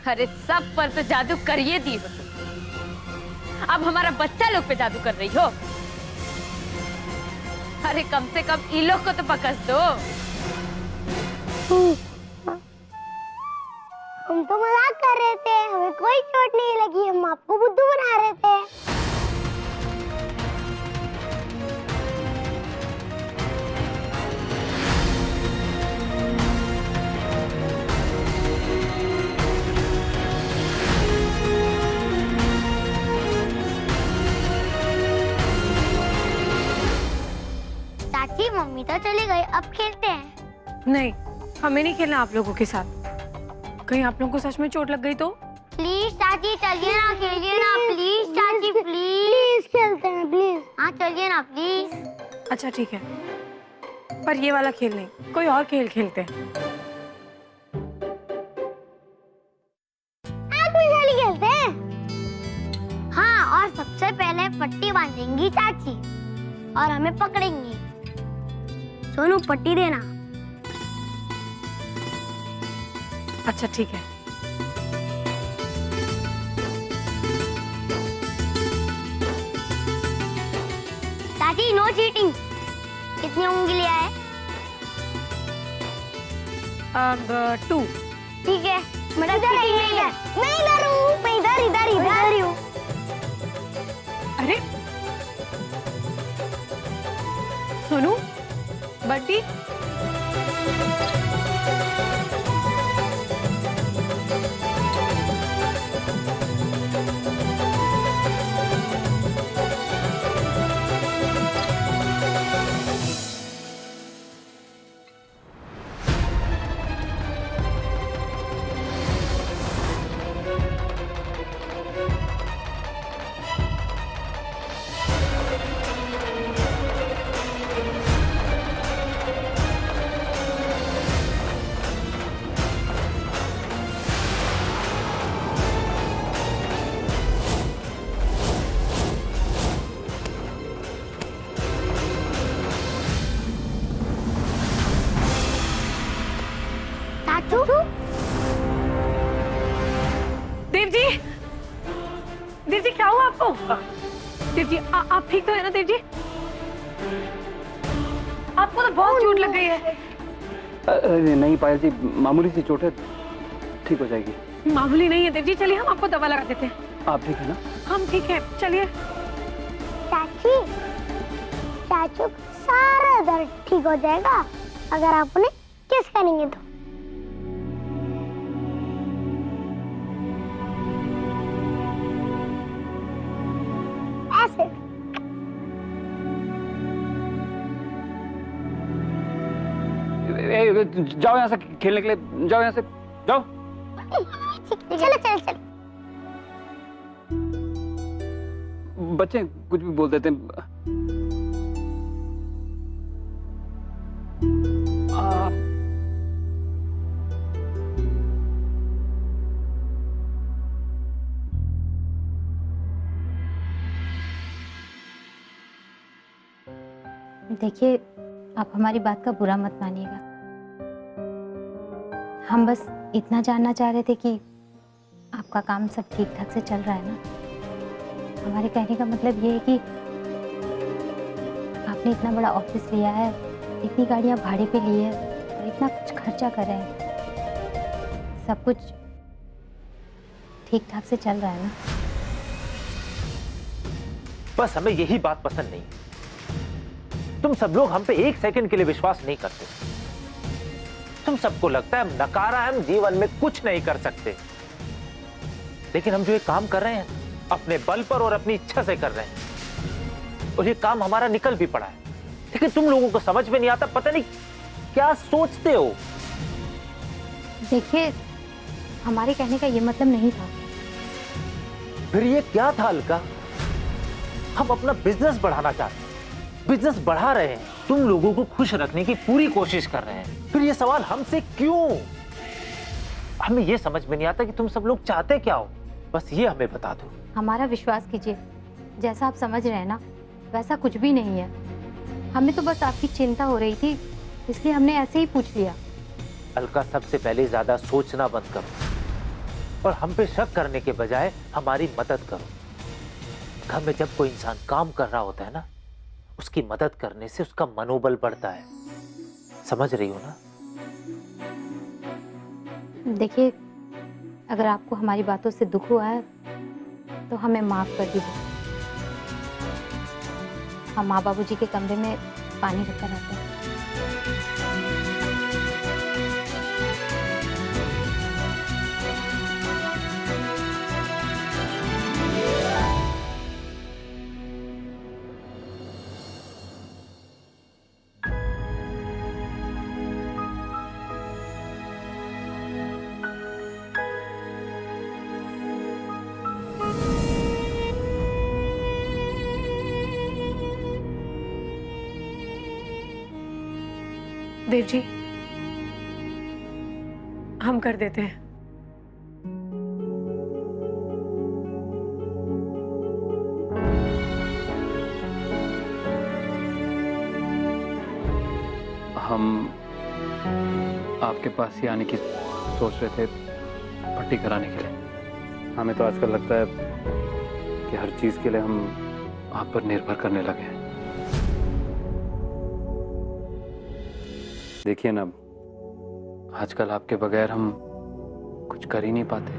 अरे सब पर तो जादू करिए दी हो तुम। अब हमारा बच्चा लोग पे जादू कर रही हो। अरे कम से कम इन लोग को तो पकड़ दो। हम तो मजाक कर रहे थे, हमें कोई चोट नहीं लगी, हम आपको बुद्धू बना रहे थे। चाची मम्मी तो चली गई, अब खेलते हैं। नहीं, हमें नहीं खेलना आप लोगों के साथ। कहीं आप लोगों को सच में चोट लग गई तो? प्लीज चाची चलिए ना, खेलिए ना प्लीज चाची, प्लीज खेलते हैं प्लीज। हाँ चलिए ना प्लीज। अच्छा ठीक है, पर ये वाला खेल नहीं, कोई और खेल खेलते हैं। आग में गोली खेलते हैं। हाँ, और सबसे पहले पट्टी बांधेंगी चाची और हमें पकड़ेंगी। सोनू पट्टी देना। अच्छा ठीक है। चाची नो चीटिंग। कितनी उंगलियां है? अब 2। ठीक है, मेरा चीटिंग नहीं है। मैं इधर हूँ, मैं इधर इधर इधर ही हूँ। अरे सोनू, बट्टी। देव जी क्या हुआ आपको? देव जी आप ठीक तो है ना? देव जी आपको तो बहुत चोट लग गई है। नहीं पायल जी, मामूली सी चोट है, ठीक हो जाएगी। मामूली नहीं है देव जी, चलिए हम आपको दवा लगा देते हैं। आप ठीक है ना? हम ठीक है, चलिए। चाची, चाचू सारा दर्द ठीक हो जाएगा अगर आप उन्हें किस करेंगे तो। ऐसे जाओ यहाँ से खेलने के लिए, जाओ यहाँ से, जाओ। चलो चलो चलो। बच्चे कुछ भी बोल देते हैं। देखिए, आप हमारी बात का बुरा मत मानिएगा। हम बस इतना जानना चाह रहे थे कि आपका काम सब ठीक ठाक से चल रहा है ना। हमारे कहने का मतलब ये है कि आपने इतना बड़ा ऑफिस लिया है, इतनी गाड़ियां भाड़े पे ली है और इतना कुछ खर्चा कर रहे हैं, सब कुछ ठीक ठाक से चल रहा है ना? बस हमें यही बात पसंद नहीं। तुम सब लोग हम पे एक सेकंड के लिए विश्वास नहीं करते। तुम सबको लगता है हम नकारा है, हम जीवन में कुछ नहीं कर सकते। लेकिन हम जो ये काम कर रहे हैं अपने बल पर और अपनी इच्छा से कर रहे हैं, और ये काम हमारा निकल भी पड़ा है। लेकिन तुम लोगों को समझ में नहीं आता, पता नहीं क्या सोचते हो। देखिए, हमारे कहने का ये मतलब नहीं था। फिर ये क्या था अलका? हम अपना बिजनेस बढ़ाना चाहते हैं, बिजनेस बढ़ा रहे हैं, तुम लोगों को खुश रखने की पूरी कोशिश कर रहे हैं। फिर ये सवाल हमसे क्यों? हमें ये समझ में नहीं आता कि तुम सब लोग चाहते क्या हो। बस ये हमें बता दो। हमारा विश्वास कीजिए, जैसा आप समझ रहे हैं ना वैसा कुछ भी नहीं है। हमें तो बस आपकी चिंता हो रही थी, इसलिए हमने ऐसे ही पूछ लिया। अलका, सबसे पहले ज्यादा सोचना बंद करो। और हम पे शक करने के बजाय हमारी मदद करो। घर में जब कोई इंसान काम कर रहा होता है ना, उसकी मदद करने से उसका मनोबल बढ़ता है। समझ रही हो ना? देखिए, अगर आपको हमारी बातों से दुख हुआ है तो हमें माफ कर दीजिए। हम माँ बाबूजी के कमरे में पानी रखकर आते हैं। देव जी, हम कर देते हैं। हम आपके पास ही आने की सोच रहे थे पट्टी कराने के लिए। हमें तो आजकल लगता है कि हर चीज के लिए हम आप पर निर्भर करने लगे हैं। देखिए ना, आजकल आपके बगैर हम कुछ कर ही नहीं पाते।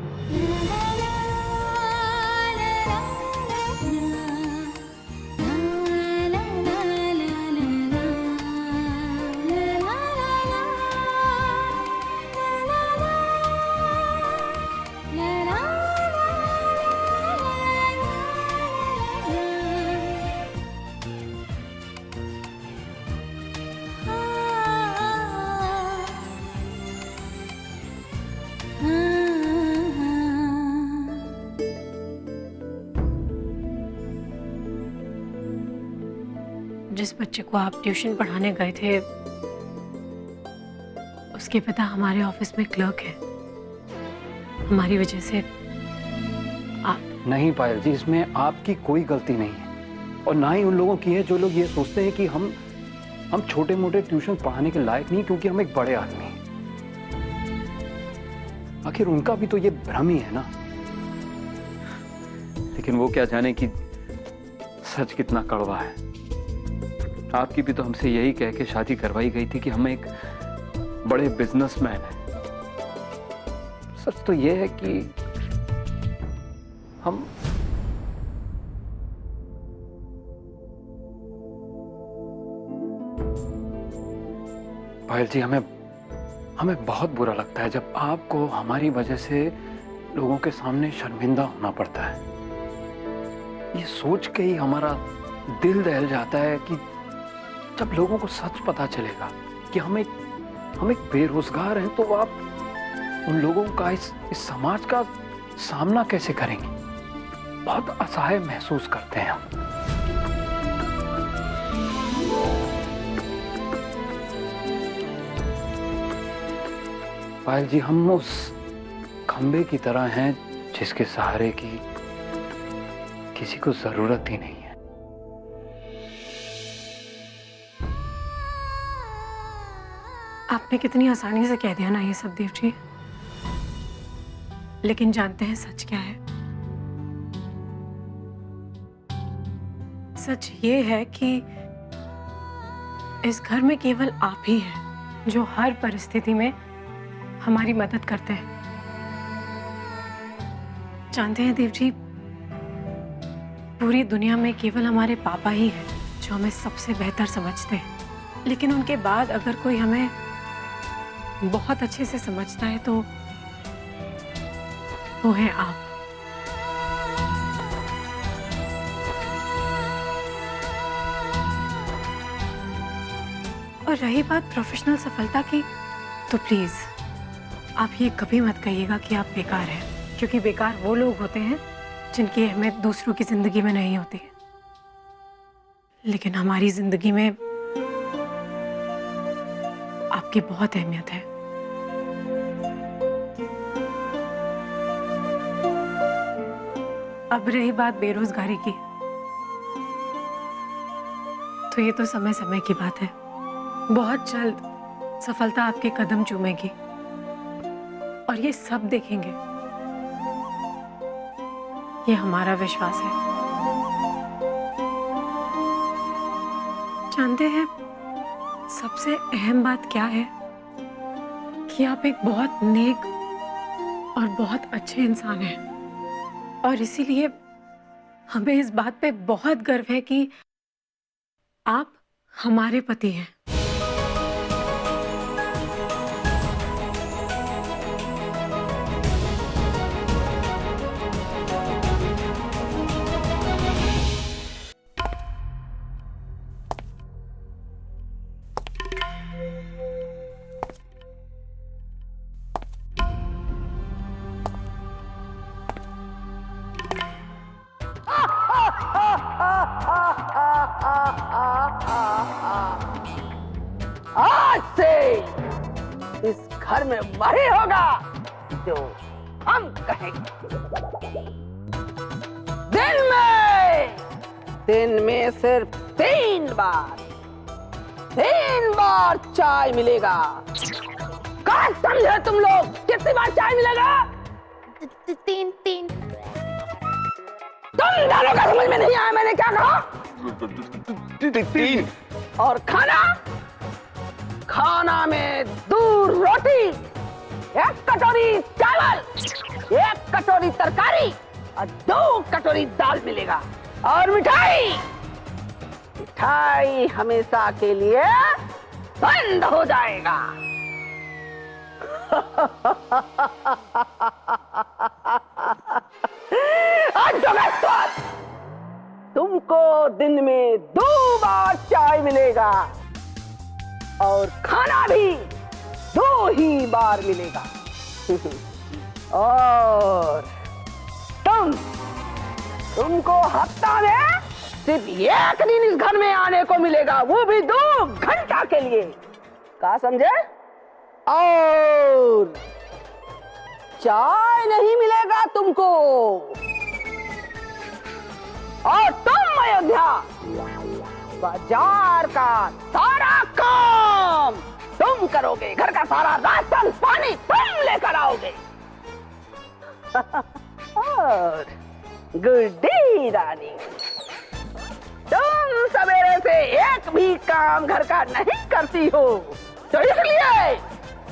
जिस बच्चे को आप ट्यूशन पढ़ाने गए थे, उसके पिता हमारे ऑफिस में क्लर्क है। हमारी वजह से आप। नहीं पायल जी, इसमें आपकी कोई गलती नहीं है, और ना ही उन लोगों की है जो लोग ये सोचते हैं कि हम छोटे मोटे ट्यूशन पढ़ाने के लायक नहीं क्योंकि हम एक बड़े आदमी हैं। आखिर उनका भी तो ये भ्रम ही है ना। लेकिन वो क्या जाने कि सच कितना कड़वा है। आपकी भी तो हमसे यही कह के शादी करवाई गई थी कि हम एक बड़े बिजनेसमैन हैं। सच तो ये है कि हम पायल जी, हमें बहुत बुरा लगता है जब आपको हमारी वजह से लोगों के सामने शर्मिंदा होना पड़ता है। ये सोच के ही हमारा दिल दहल जाता है कि जब लोगों को सच पता चलेगा कि हम एक बेरोजगार हैं, तो आप उन लोगों का इस समाज का सामना कैसे करेंगे? बहुत असहाय महसूस करते हैं हम। पायल जी, हम उस खंबे की तरह हैं जिसके सहारे की किसी को जरूरत ही नहीं है। आपने कितनी आसानी से कह दिया ना ये सब देव जी, लेकिन जानते हैं सच क्या है? सच ये है कि इस घर में केवल आप ही हैं जो हर परिस्थिति में हमारी मदद करते हैं। जानते हैं देव जी, पूरी दुनिया में केवल हमारे पापा ही हैं जो हमें सबसे बेहतर समझते हैं, लेकिन उनके बाद अगर कोई हमें बहुत अच्छे से समझता है तो वो है आप। और रही बात प्रोफेशनल सफलता की, तो प्लीज आप ये कभी मत कहिएगा कि आप बेकार हैं, क्योंकि बेकार वो लोग होते हैं जिनकी अहमियत दूसरों की जिंदगी में नहीं होती, लेकिन हमारी जिंदगी में आपकी बहुत अहमियत है। अब रही बात बेरोजगारी की, तो ये तो समय समय की बात है। बहुत जल्द सफलता आपके कदम चूमेगी और ये सब देखेंगे ये हमारा विश्वास है। जानते हैं सबसे अहम बात क्या है? कि आप एक बहुत नेक और बहुत अच्छे इंसान हैं और इसीलिए हमें इस बात पे बहुत गर्व है कि आप हमारे पति हैं। आज से इस घर में वही होगा जो हम कहेंगे। दिन में सिर्फ 3 बार चाय मिलेगा। क्या समझे तुम लोग? कितनी बार चाय मिलेगा? 3 तुम दोनों का समझ में नहीं आया मैंने क्या कहा? 3 और खाना में दूध रोटी, 1 कटोरी चावल, 1 कटोरी तरकारी और 2 कटोरी दाल मिलेगा। और मिठाई हमेशा के लिए बंद हो जाएगा। तुमको दिन में 2 बार चाय मिलेगा और खाना भी 2 ही बार मिलेगा। और तुमको हफ्ता में सिर्फ 1 दिन इस घर में आने को मिलेगा, वो भी 2 घंटा के लिए। क्या समझे? और चाय नहीं मिलेगा तुमको। और तुम अयोध्या बाजार का सारा काम तुम करोगे, घर का सारा राशन पानी तुम लेकर आओगे। और गुड्डी रानी, तुम सवेरे से एक भी काम घर का नहीं करती हो, तो इसलिए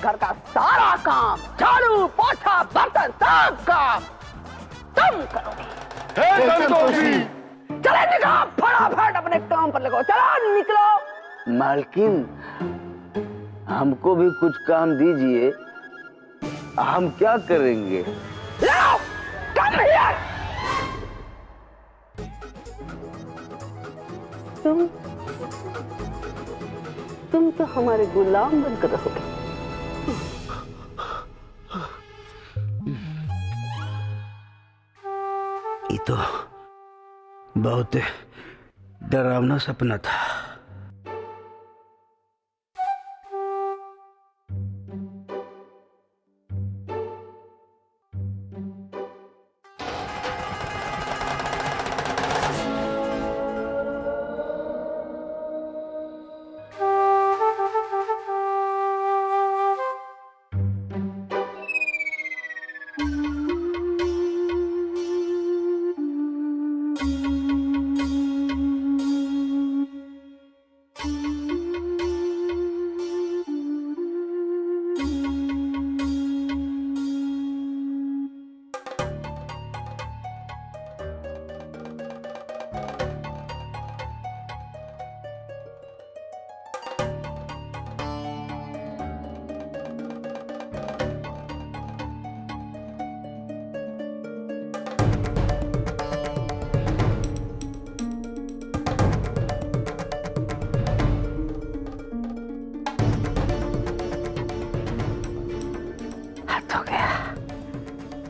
घर का सारा काम, झाड़ू पोछा बर्तन सब काम तुम करोगे। चलो निकलो, फटाफट अपने काम पर लगो, चलो निकलो। मालकिन, हमको भी कुछ काम दीजिए, हम क्या करेंगे? लो, come here। तुम तो हमारे गुलाम बनकर रहोगे। ये तो बहुत डरावना सपना था।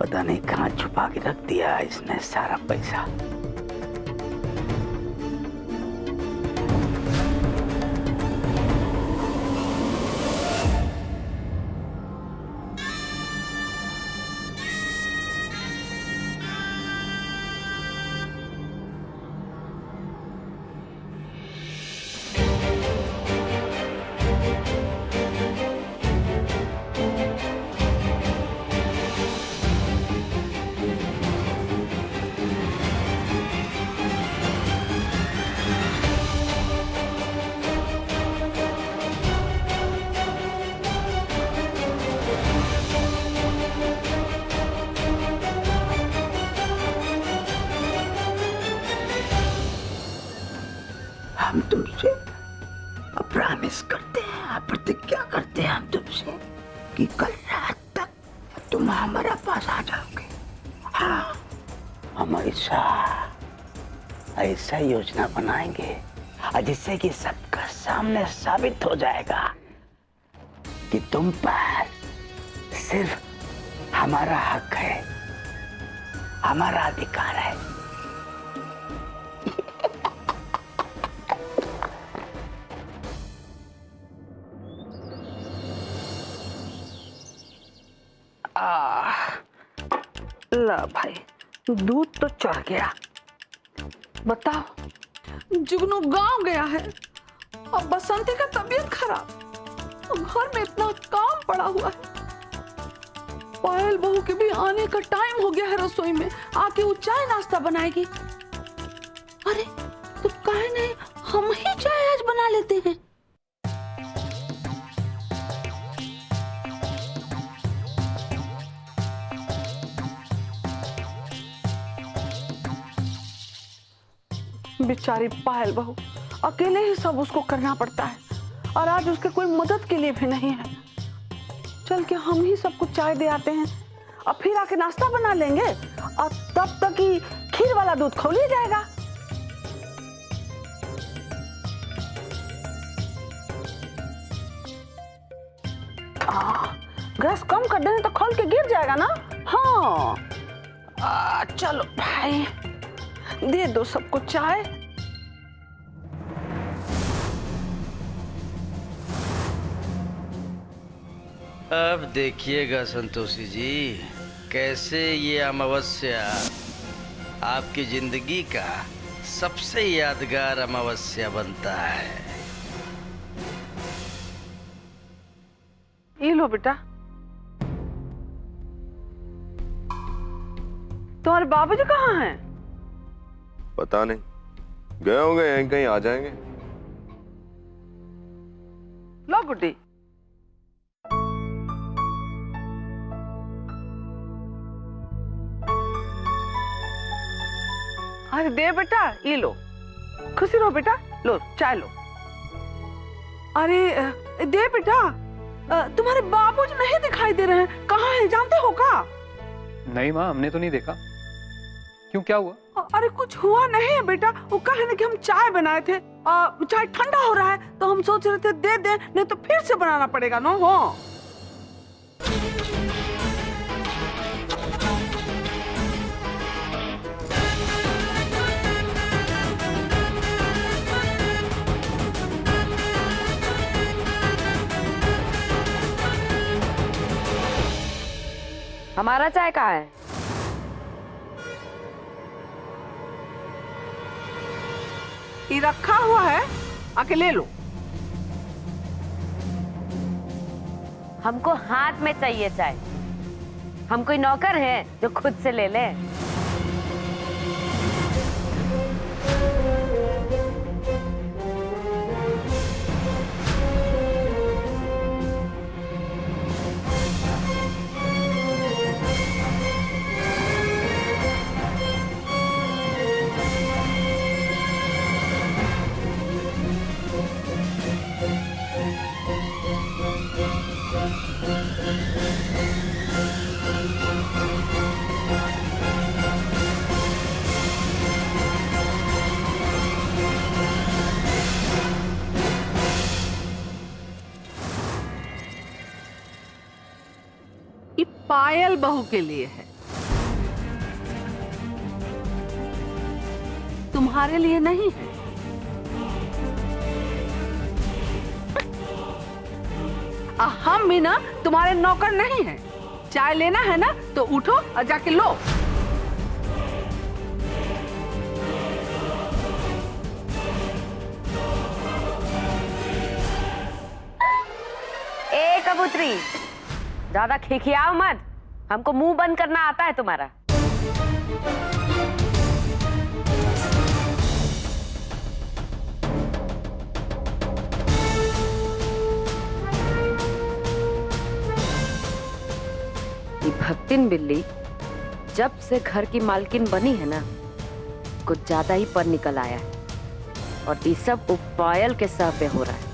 पता नहीं कहाँ छुपा के रख दिया इसने सारा पैसा। हम तुमसे प्रॉमिस करते हैं, प्रतिज्ञा करते हैं हम तुमसे कि कल रात तक तुम हमारे पास आ जाओगे। हाँ, हम ऐसा योजना बनाएंगे जिससे कि सबका सामने साबित हो जाएगा कि तुम पर सिर्फ हमारा हक है, हमारा अधिकार है। ला भाई, दूध तो चढ़ गया। बताओ, जुगनू गांव गया है और बसंती का तबीयत खराब और घर में इतना काम पड़ा हुआ है। पायल बहू के भी आने का टाइम हो गया है, रसोई में आके वो चाय नाश्ता बनाएगी। अरे तो काहे नहीं हम ही चाय आज बना लेते हैं। बेचारी पायल बहू, अकेले ही सब उसको करना पड़ता है और आज उसके कोई मदद के लिए भी नहीं है। चल के हम ही सबको चाय दे आते हैं और फिर आके नाश्ता बना लेंगे और तब तक ही खीर वाला दूध खौल ही जाएगा। गैस कम कर देने तो खोल के गिर जाएगा ना। हाँ, चलो भाई, दे दो सबको चाय। अब देखिएगा संतोषी जी, कैसे ये अमावस्या आपकी जिंदगी का सबसे यादगार अमावस्या बनता है। ये लो बेटा। तुम्हारे बाबूजी कहाँ हैं? पता नहीं, गए होंगे, यहीं कहीं आ जाएंगे। लो गुड्डी। अरे दे बेटा, ये लो। खुशी रहो बेटा, लो चाय लो। अरे दे बेटा। तुम्हारे बाबूजी नहीं दिखाई दे रहे हैं, कहाँ हैं जानते हो का? नहीं माँ, हमने तो नहीं देखा। क्यों, क्या हुआ? अरे कुछ हुआ नहीं है बेटा, वो कहे ना कि हम चाय बनाए थे, चाय ठंडा हो रहा है तो हम सोच रहे थे दे दे, नहीं तो फिर से बनाना पड़ेगा ना। हो हमारा चाय कहाँ है? ये रखा हुआ है, आके ले लो। हमको हाथ में चाहिए चाय। हम कोई नौकर हैं जो खुद से ले लें? ये पायल बहू के लिए है, तुम्हारे लिए नहीं है। हम भी ना तुम्हारे नौकर नहीं हैं। चाय लेना है ना तो उठो और जाके लो। ए कबूतरी, ज्यादा खिखियाओ मत, हमको मुंह बंद करना आता है तुम्हारा। ये भक्तिन बिल्ली जब से घर की मालकिन बनी है ना, कुछ ज्यादा ही पर निकल आया है और ये सब उपायल के सह पे हो रहा है।